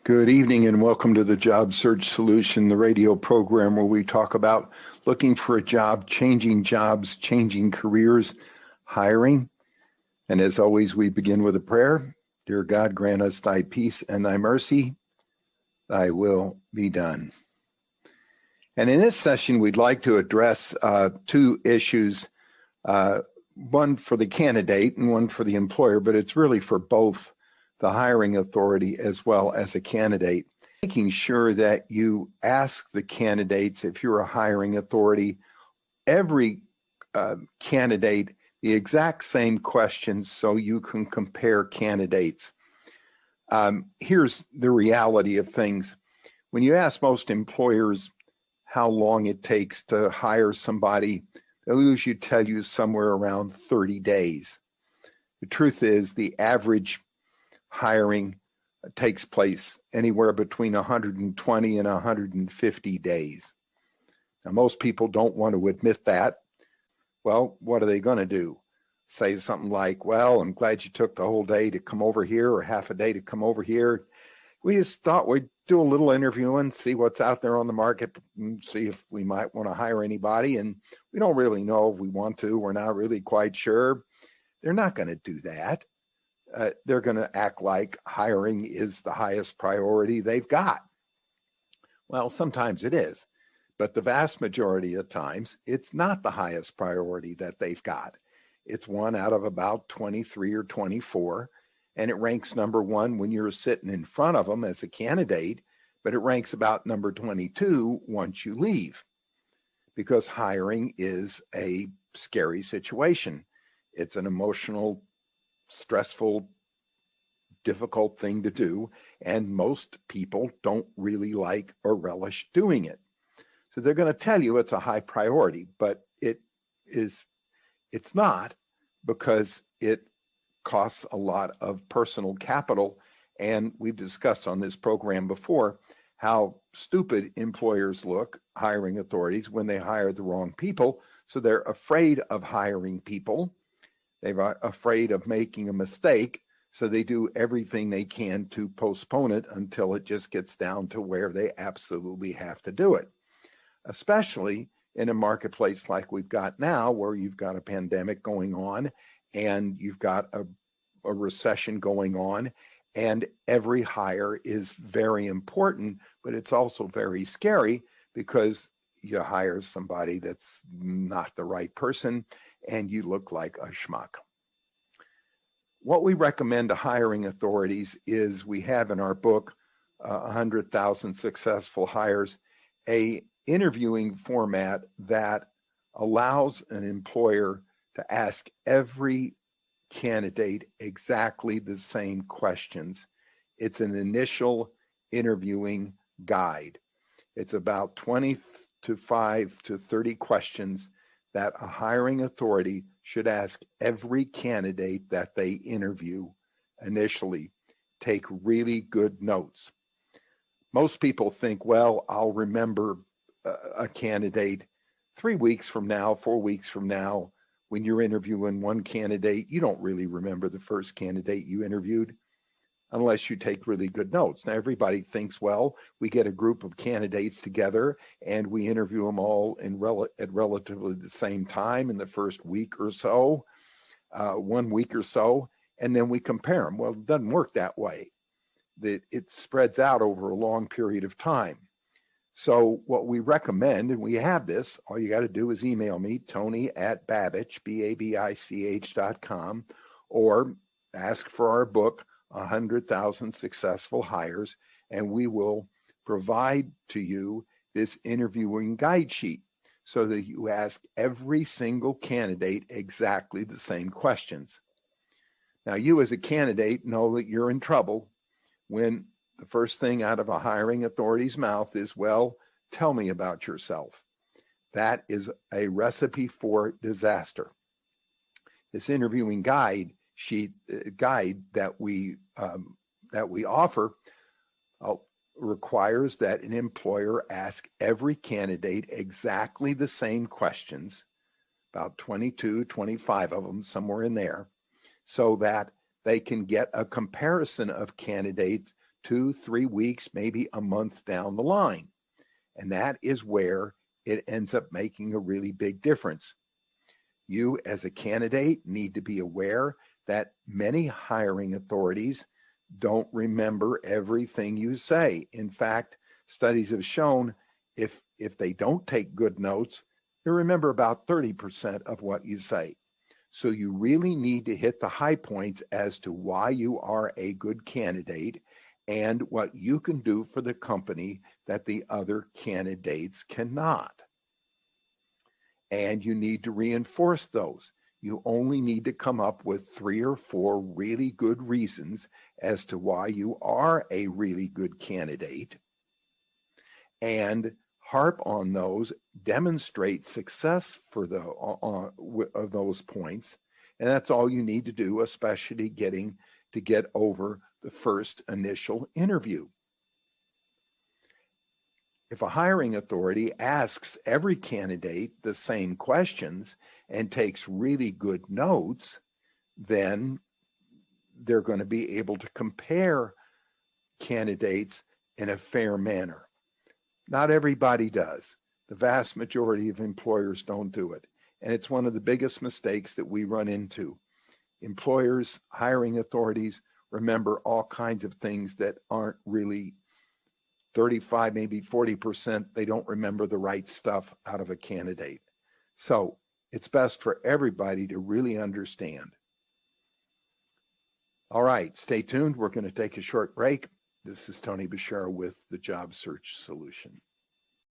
Good evening and welcome to the Job Search Solution, the radio program where we talk about looking for a job, changing jobs, changing careers, hiring. And as always, we begin with a prayer. Dear God, grant us thy peace and thy mercy. Thy will be done. And in this session, we'd like to address two issues, one for the candidate and one for the employer, but it's really for both the hiring authority as well as a candidate. Making sure that you ask the candidates, if you're a hiring authority, every candidate the exact same questions so you can compare candidates. Here's the reality of things. When you ask most employers how long it takes to hire somebody, they'll usually tell you somewhere around 30 days. The truth is the average hiring takes place anywhere between 120 and 150 days. Now, most people don't want to admit that. Well, what are they going to do? Say something like, well, I'm glad you took the whole day to come over here or half a day to come over here. We just thought we'd do a little interviewing, see what's out there on the market, and see if we might want to hire anybody. And we don't really know if we want to. We're not really quite sure. They're not going to do that. They're going to act like hiring is the highest priority they've got. Well, sometimes it is, but the vast majority of times, it's not the highest priority that they've got. It's one out of about 23 or 24, and it ranks number one when you're sitting in front of them as a candidate, but it ranks about number 22 once you leave, because hiring is a scary situation. It's an emotional, stressful, difficult thing to do, and most people don't really like or relish doing it. So they're going to tell you it's a high priority, but it's not, because it costs a lot of personal capital. And we've discussed on this program before how stupid employers look, hiring authorities, when they hire the wrong people. So they're afraid of hiring people. They're afraid of making a mistake, so they do everything they can to postpone it until it just gets down to where they absolutely have to do it, especially in a marketplace like we've got now, where you've got a pandemic going on and you've got a recession going on, and every hire is very important, but it's also very scary because you hire somebody that's not the right person and you look like a schmuck. What we recommend to hiring authorities is, we have in our book, 100,000 Successful Hires, a interviewing format that allows an employer to ask every candidate exactly the same questions. It's an initial interviewing guide. It's about 25 to 30 questions that a hiring authority should ask every candidate that they interview initially. Take really good notes. Most people think, well, I'll remember a candidate 3 weeks from now, 4 weeks from now. When you're interviewing one candidate, you don't really remember the first candidate you interviewed unless you take really good notes. Now, everybody thinks, well, we get a group of candidates together and we interview them all at relatively the same time in the first week or so, 1 week or so, and then we compare them. Well, it doesn't work that way. It spreads out over a long period of time. So what we recommend, and we have this, all you got to do is email me, Tony@Babich, BABICH.com, or ask for our book, 100,000 Successful Hires, and we will provide to you this interviewing guide sheet so that you ask every single candidate exactly the same questions. Now, you as a candidate know that you're in trouble when the first thing out of a hiring authority's mouth is, well, tell me about yourself. That is a recipe for disaster. This interviewing guide that we offer requires that an employer ask every candidate exactly the same questions, about 22, 25 of them, somewhere in there, so that they can get a comparison of candidates 2, 3 weeks, maybe a month down the line. And that is where it ends up making a really big difference. You, as a candidate, need to be aware that many hiring authorities don't remember everything you say. In fact, studies have shown if they don't take good notes, they remember about 30% of what you say. So you really need to hit the high points as to why you are a good candidate and what you can do for the company that the other candidates cannot. And you need to reinforce those. You only need to come up with 3 or 4 really good reasons as to why you are a really good candidate, and harp on those, demonstrate success for of those points. And that's all you need to do, especially get over the first initial interview. If a hiring authority asks every candidate the same questions and takes really good notes, then they're going to be able to compare candidates in a fair manner. Not everybody does. The vast majority of employers don't do it. And it's one of the biggest mistakes that we run into. Employers, hiring authorities remember all kinds of things that aren't really 35, maybe 40%. They don't remember the right stuff out of a candidate. So it's best for everybody to really understand. All right, stay tuned. We're going to take a short break. This is Tony Bashara with the Job Search Solution.